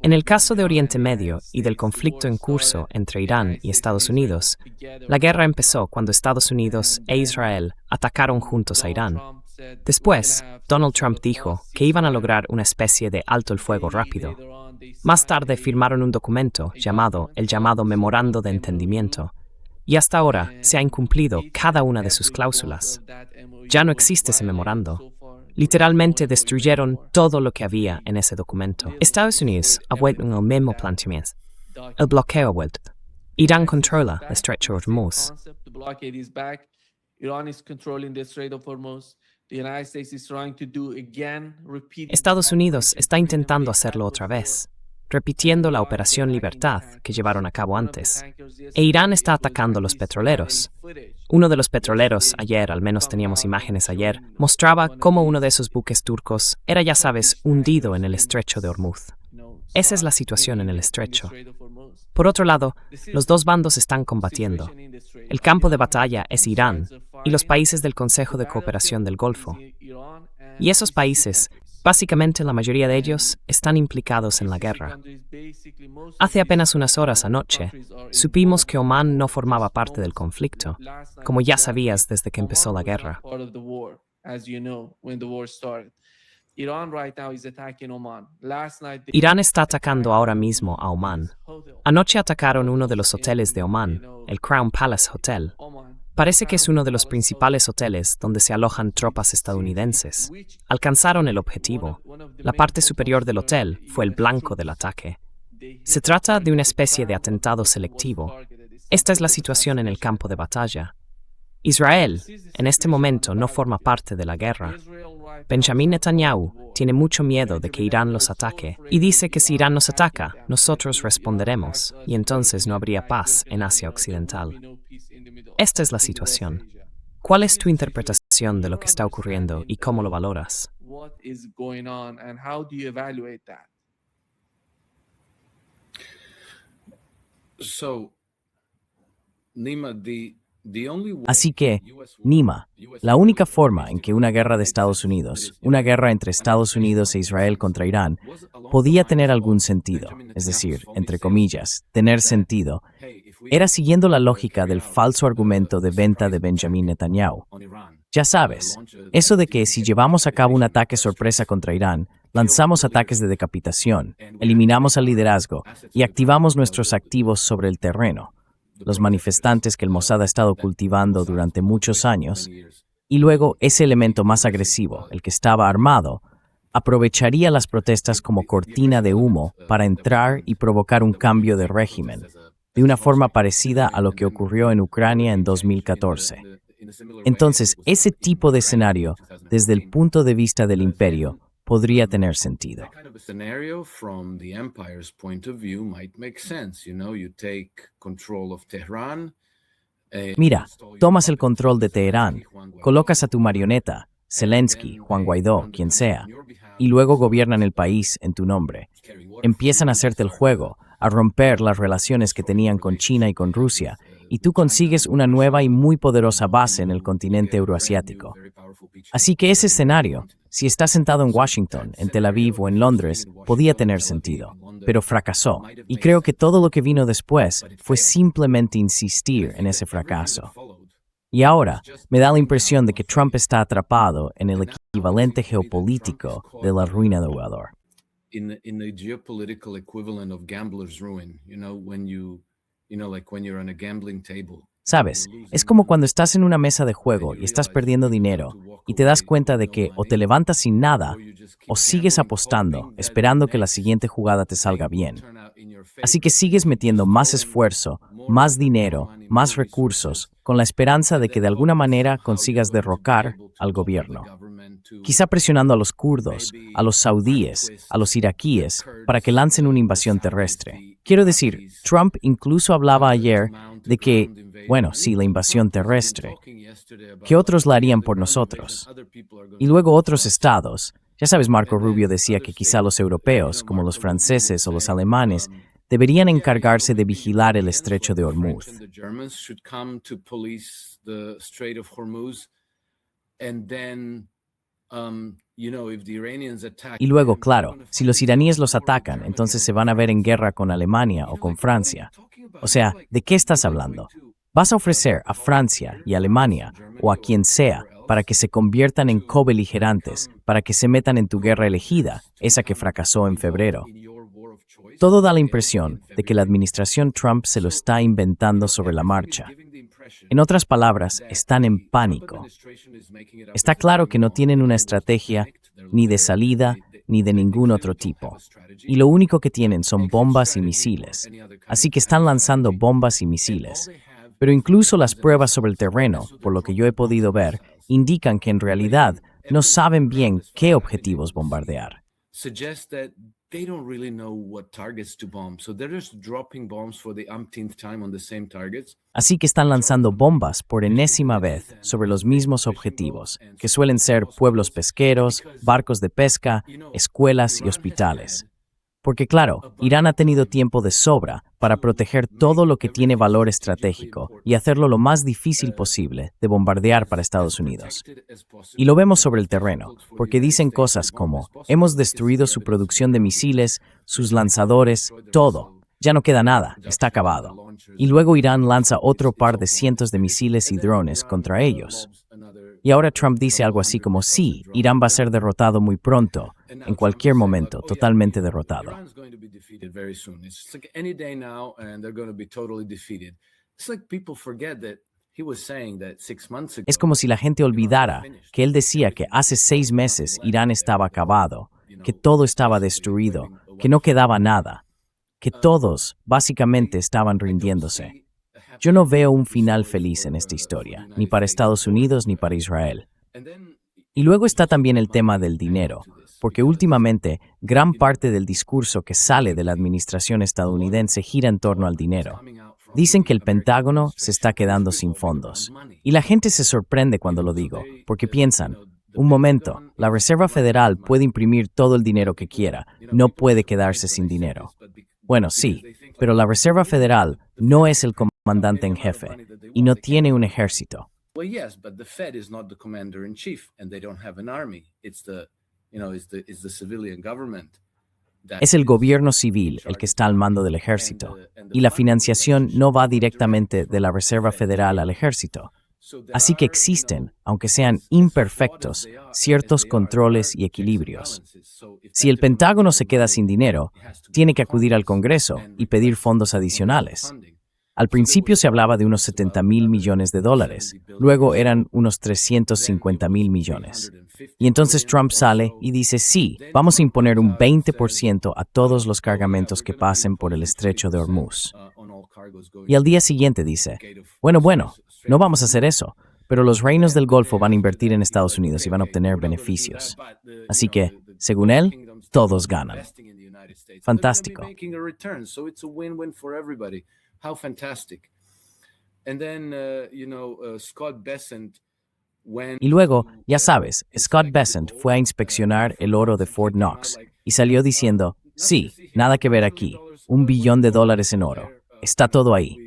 En el caso de Oriente Medio y del conflicto en curso entre Irán y Estados Unidos, la guerra empezó cuando Estados Unidos e Israel atacaron juntos a Irán. Después, Donald Trump dijo que iban a lograr una especie de alto el fuego rápido. Más tarde firmaron un documento llamado el llamado Memorando de Entendimiento, y hasta ahora se ha incumplido cada una de sus cláusulas. Ya no existe ese memorando. Literalmente destruyeron todo lo que había en ese documento. Estados Unidos ha vuelto en el mismo planteamiento. El bloqueo ha vuelto. Irán controla el estrecho de Hormuz. Estados Unidos está intentando hacerlo otra vez, repitiendo la Operación Libertad que llevaron a cabo antes. E Irán está atacando los petroleros. Uno de los petroleros ayer, al menos teníamos imágenes ayer, mostraba cómo uno de esos buques turcos era, ya sabes, hundido en el estrecho de Hormuz. Esa es la situación en el estrecho. Por otro lado, los dos bandos están combatiendo. El campo de batalla es Irán y los países del Consejo de Cooperación del Golfo. Y esos países, básicamente la mayoría de ellos, están implicados en la guerra. Hace apenas unas horas anoche, supimos que Omán no formaba parte del conflicto, como ya sabías desde que empezó la guerra. Irán está atacando ahora mismo a Omán. Anoche atacaron uno de los hoteles de Omán, el Crown Palace Hotel. Parece que es uno de los principales hoteles donde se alojan tropas estadounidenses. Alcanzaron el objetivo. La parte superior del hotel fue el blanco del ataque. Se trata de una especie de atentado selectivo. Esta es la situación en el campo de batalla. Israel, en este momento, no forma parte de la guerra. Benjamin Netanyahu tiene mucho miedo de que Irán los ataque y dice que si Irán nos ataca, nosotros responderemos y entonces no habría paz en Asia Occidental. Esta es la situación. ¿Cuál es tu interpretación de lo que está ocurriendo y cómo lo valoras? Así que, Nima, la única forma en que una guerra de Estados Unidos, una guerra entre Estados Unidos e Israel contra Irán, podía tener algún sentido, es decir, entre comillas, tener sentido, era siguiendo la lógica del falso argumento de venta de Benjamin Netanyahu. Ya sabes, eso de que si llevamos a cabo un ataque sorpresa contra Irán, lanzamos ataques de decapitación, eliminamos al liderazgo y activamos nuestros activos sobre el terreno, los manifestantes que el Mossad ha estado cultivando durante muchos años, y luego ese elemento más agresivo, el que estaba armado, aprovecharía las protestas como cortina de humo para entrar y provocar un cambio de régimen, de una forma parecida a lo que ocurrió en Ucrania en 2014. Entonces, ese tipo de escenario, desde el punto de vista del imperio, podría tener sentido. Mira, tomas el control de Teherán, colocas a tu marioneta, Zelensky, Juan Guaidó, quien sea, y luego gobiernan el país en tu nombre. Empiezan a hacerte el juego, a romper las relaciones que tenían con China y con Rusia, y tú consigues una nueva y muy poderosa base en el continente euroasiático. Así que ese escenario, si estás sentado en Washington, en Tel Aviv o en Londres, podía tener sentido, pero fracasó, y creo que todo lo que vino después fue simplemente insistir en ese fracaso. Y ahora, me da la impresión de que Trump está atrapado en el equivalente geopolítico de la ruina del jugador. Sabes, es como cuando estás en una mesa de juego y estás perdiendo dinero y te das cuenta de que o te levantas sin nada o sigues apostando, esperando que la siguiente jugada te salga bien. Así que sigues metiendo más esfuerzo, más dinero, más recursos, con la esperanza de que de alguna manera consigas derrocar al gobierno. Quizá presionando a los kurdos, a los saudíes, a los iraquíes, para que lancen una invasión terrestre. Quiero decir, Trump incluso hablaba ayer de que, bueno, sí, la invasión terrestre, que otros la harían por nosotros. Y luego otros estados, ya sabes, Marco Rubio decía que quizá los europeos, como los franceses o los alemanes, deberían encargarse de vigilar el estrecho de Hormuz. Y luego, claro, si los iraníes los atacan, entonces se van a ver en guerra con Alemania o con Francia. O sea, ¿de qué estás hablando? ¿Vas a ofrecer a Francia y Alemania, o a quien sea, para que se conviertan en cobeligerantes, para que se metan en tu guerra elegida, esa que fracasó en febrero? Todo da la impresión de que la administración Trump se lo está inventando sobre la marcha. En otras palabras, están en pánico. Está claro que no tienen una estrategia ni de salida ni de ningún otro tipo. Y lo único que tienen son bombas y misiles. Así que están lanzando bombas y misiles. Pero incluso las pruebas sobre el terreno, por lo que yo he podido ver, indican que en realidad no saben bien qué objetivos bombardear. They don't really know what targets to bomb, so they're just dropping bombs for the umpteenth time on the same targets. Así que están lanzando bombas por enésima vez sobre los mismos objetivos, que suelen ser pueblos pesqueros, barcos de pesca, escuelas y hospitales. Porque claro, Irán ha tenido tiempo de sobra para proteger todo lo que tiene valor estratégico y hacerlo lo más difícil posible de bombardear para Estados Unidos. Y lo vemos sobre el terreno, porque dicen cosas como, hemos destruido su producción de misiles, sus lanzadores, todo. Ya no queda nada, está acabado. Y luego Irán lanza otro par de cientos de misiles y drones contra ellos. Y ahora Trump dice algo así como, sí, Irán va a ser derrotado muy pronto, en cualquier momento, totalmente derrotado. Es como si la gente olvidara que él decía que hace 6 meses Irán estaba acabado, que todo estaba destruido, que no quedaba nada, que todos básicamente estaban rindiéndose. Yo no veo un final feliz en esta historia, ni para Estados Unidos ni para Israel. Y luego está también el tema del dinero, porque últimamente gran parte del discurso que sale de la administración estadounidense gira en torno al dinero. Dicen que el Pentágono se está quedando sin fondos. Y la gente se sorprende cuando lo digo, porque piensan, un momento, la Reserva Federal puede imprimir todo el dinero que quiera, no puede quedarse sin dinero. Bueno, sí, pero la Reserva Federal no es el comandante en jefe y no tiene un ejército. Es el gobierno civil el que está al mando del ejército, y la financiación no va directamente de la Reserva Federal al ejército. Así que existen, aunque sean imperfectos, ciertos controles y equilibrios. Si el Pentágono se queda sin dinero, tiene que acudir al Congreso y pedir fondos adicionales. Al principio se hablaba de unos $70,000 millones, luego eran unos $350,000 millones. Y entonces Trump sale y dice, sí, vamos a imponer un 20% a todos los cargamentos que pasen por el estrecho de Hormuz. Y al día siguiente dice, bueno, no vamos a hacer eso, pero los reinos del Golfo van a invertir en Estados Unidos y van a obtener beneficios. Así que, según él, todos ganan. Fantástico. How fantastic. And then, Scott Bessent, Y luego, ya sabes, Scott Bessent fue a inspeccionar el oro de Fort Knox y salió diciendo, sí, nada que ver aquí, $1 billón en oro, está todo ahí.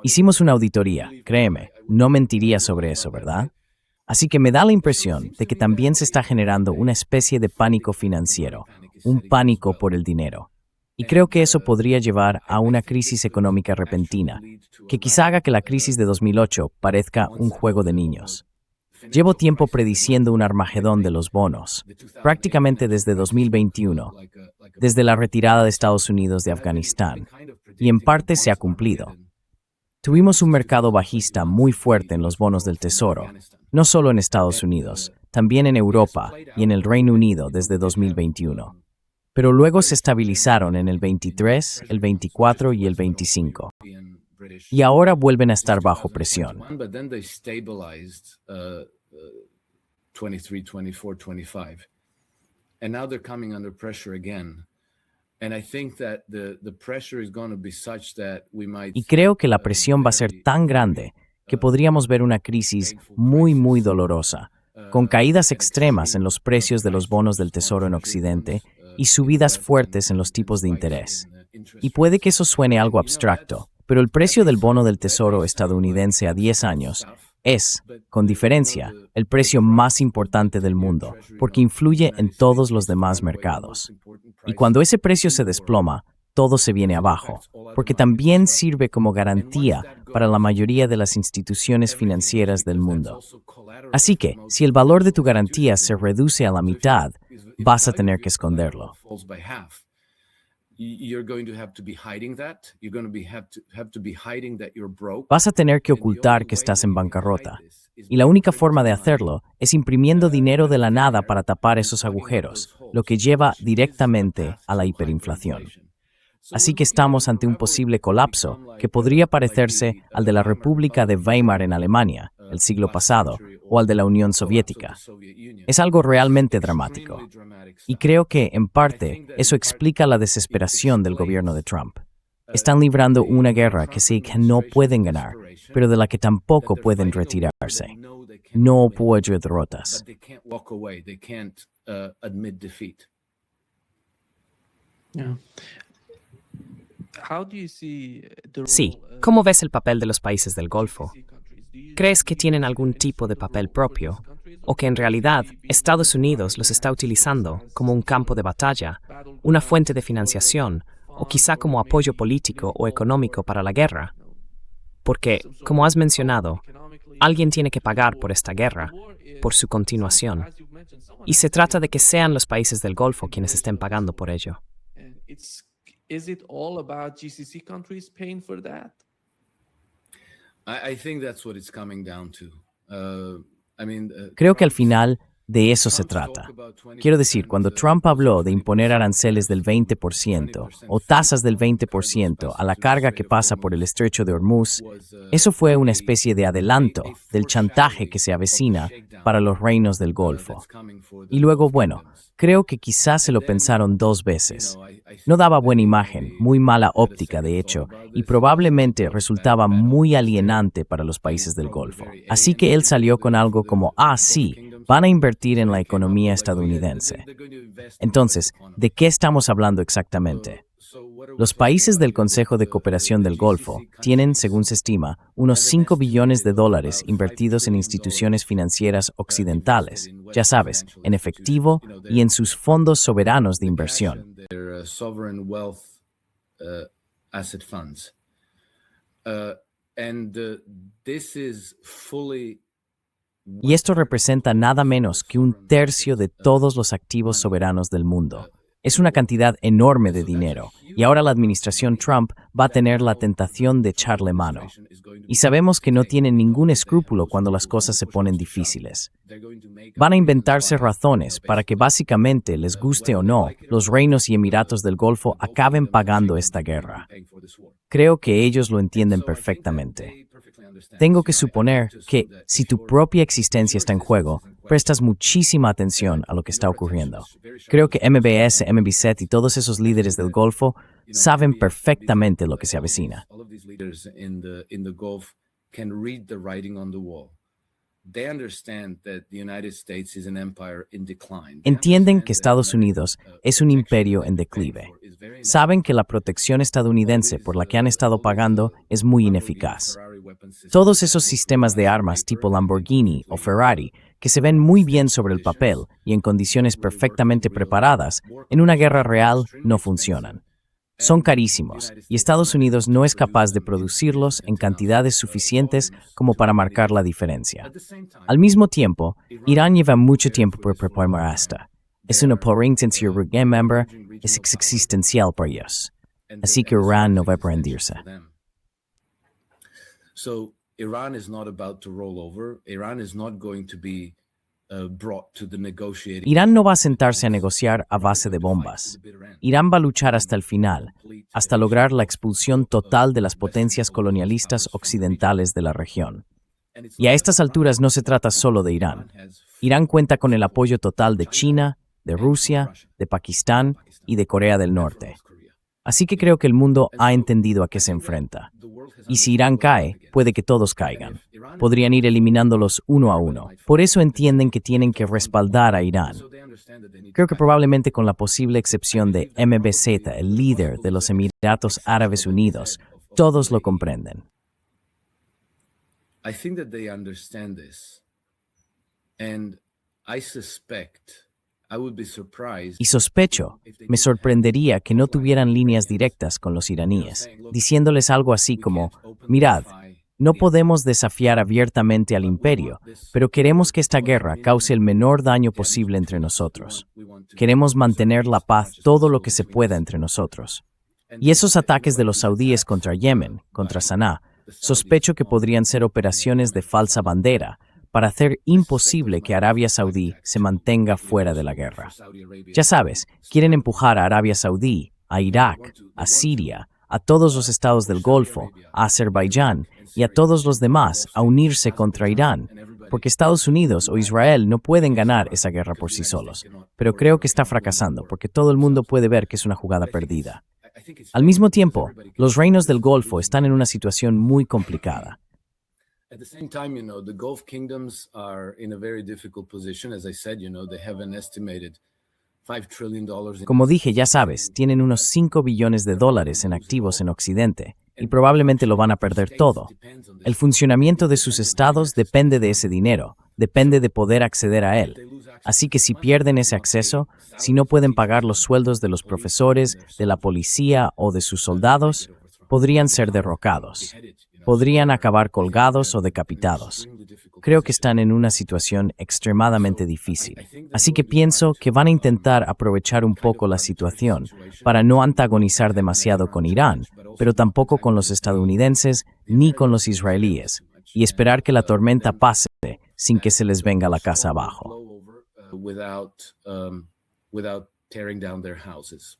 Hicimos una auditoría, créeme, no mentiría sobre eso, ¿verdad? Así que me da la impresión de que también se está generando una especie de pánico financiero, un pánico por el dinero. Y creo que eso podría llevar a una crisis económica repentina, que quizá haga que la crisis de 2008 parezca un juego de niños. Llevo tiempo prediciendo un Armagedón de los bonos, prácticamente desde 2021, desde la retirada de Estados Unidos de Afganistán, y en parte se ha cumplido. Tuvimos un mercado bajista muy fuerte en los bonos del Tesoro, no solo en Estados Unidos, también en Europa y en el Reino Unido desde 2021. Pero luego se estabilizaron en el 23, el 24 y el 25. Y ahora vuelven a estar bajo presión. Y creo que la presión va a ser tan grande que podríamos ver una crisis muy dolorosa, con caídas extremas en los precios de los bonos del Tesoro en Occidente y subidas fuertes en los tipos de interés. Y puede que eso suene algo abstracto, pero el precio del bono del Tesoro estadounidense a 10 años Es, con diferencia, el precio más importante del mundo, porque influye en todos los demás mercados. Y cuando ese precio se desploma, todo se viene abajo, porque también sirve como garantía para la mayoría de las instituciones financieras del mundo. Así que, si el valor de tu garantía se reduce a la mitad, vas a tener que esconderlo. Vas a tener que ocultar que estás en bancarrota. Y la única forma de hacerlo es imprimiendo dinero de la nada para tapar esos agujeros, lo que lleva directamente a la hiperinflación. Así que estamos ante un posible colapso que podría parecerse al de la República de Weimar en Alemania, el siglo pasado, o al de la Unión Soviética. Es algo realmente dramático. Y creo que, en parte, eso explica la desesperación del gobierno de Trump. Están librando una guerra que sé que no pueden ganar, pero de la que tampoco pueden retirarse. No apoyo derrotas. Sí, ¿cómo ves el papel de los países del Golfo? ¿Crees que tienen algún tipo de papel propio? ¿O que en realidad Estados Unidos los está utilizando como un campo de batalla, una fuente de financiación, o quizá como apoyo político o económico para la guerra? Porque, como has mencionado, alguien tiene que pagar por esta guerra, por su continuación. Y se trata de que sean los países del Golfo quienes estén pagando por ello. Is it all about GCC countries paying for that? I think that's what it's coming down to. Creo que al final de eso se trata. Quiero decir, cuando Trump habló de imponer aranceles del 20% o tasas del 20% a la carga que pasa por el estrecho de Hormuz, eso fue una especie de adelanto del chantaje que se avecina para los reinos del Golfo. Y luego, bueno, creo que quizás se lo pensaron dos veces. No daba buena imagen, muy mala óptica de hecho, y probablemente resultaba muy alienante para los países del Golfo. Así que él salió con algo como, sí, van a invertir en la economía estadounidense. Entonces, ¿de qué estamos hablando exactamente? Los países del Consejo de Cooperación del Golfo tienen, según se estima, unos $5 billones invertidos en instituciones financieras occidentales, ya sabes, en efectivo y en sus fondos soberanos de inversión. Y esto representa nada menos que un tercio de todos los activos soberanos del mundo. Es una cantidad enorme de dinero, y ahora la administración Trump va a tener la tentación de echarle mano. Y sabemos que no tienen ningún escrúpulo cuando las cosas se ponen difíciles. Van a inventarse razones para que básicamente, les guste o no, los reinos y emiratos del Golfo acaben pagando esta guerra. Creo que ellos lo entienden perfectamente. Tengo que suponer que, si tu propia existencia está en juego, prestas muchísima atención a lo que está ocurriendo. Creo que MBS, MBZ y todos esos líderes del Golfo saben perfectamente lo que se avecina. Entienden que Estados Unidos es un imperio en declive. Saben que la protección estadounidense por la que han estado pagando es muy ineficaz. Todos esos sistemas de armas tipo Lamborghini o Ferrari, que se ven muy bien sobre el papel y en condiciones perfectamente preparadas, en una guerra real no funcionan. Son carísimos y Estados Unidos no es capaz de producirlos en cantidades suficientes como para marcar la diferencia. Al mismo tiempo, Irán lleva mucho tiempo por preparar esta. Es una potencia member, es existencial para ellos. Así que Irán no va a rendirse. So Iran is not about to roll over. Iran is not going to be brought to the negotiating. Irán no va a sentarse a negociar a base de bombas. Irán va a luchar hasta el final, hasta lograr la expulsión total de las potencias colonialistas occidentales de la región. Y a estas alturas no se trata solo de Irán. Irán cuenta con el apoyo total de China, de Rusia, de Pakistán y de Corea del Norte. Así que creo que el mundo ha entendido a qué se enfrenta. Y si Irán cae, puede que todos caigan. Podrían ir eliminándolos uno a uno. Por eso entienden que tienen que respaldar a Irán. Creo que probablemente con la posible excepción de MBZ, el líder de los Emiratos Árabes Unidos, todos lo comprenden. I think that they understand this. And I suspect, I would be surprised. Y sospecho, me sorprendería que no tuvieran líneas directas con los iraníes, diciéndoles algo así como, mirad, no podemos desafiar abiertamente al imperio, pero queremos que esta guerra cause el menor daño posible entre nosotros. Queremos mantener la paz todo lo que se pueda entre nosotros. Y esos ataques de los saudíes contra Yemen, contra Sanaa, sospecho que podrían ser operaciones de falsa bandera para hacer imposible que Arabia Saudí se mantenga fuera de la guerra. Ya sabes, quieren empujar a Arabia Saudí, a Irak, a Siria, a todos los estados del Golfo, a Azerbaiyán y a todos los demás a unirse contra Irán, porque Estados Unidos o Israel no pueden ganar esa guerra por sí solos. Pero creo que está fracasando, porque todo el mundo puede ver que es una jugada perdida. Al mismo tiempo, los reinos del Golfo están en una situación muy complicada. At the same time, the Gulf kingdoms are in a very difficult position. As I said, they have an estimated $5 trillion. Como dije, ya sabes, tienen unos 5 billones de dólares en activos en Occidente y probablemente lo van a perder todo. El funcionamiento de sus estados depende de ese dinero, depende de poder acceder a él. Así que si pierden ese acceso, si no pueden pagar los sueldos de los profesores, de la policía o de sus soldados, podrían ser derrocados. Podrían acabar colgados o decapitados. Creo que están en una situación extremadamente difícil. Así que pienso que van a intentar aprovechar un poco la situación para no antagonizar demasiado con Irán, pero tampoco con los estadounidenses ni con los israelíes, y esperar que la tormenta pase sin que se les venga la casa abajo. Without tearing down their houses.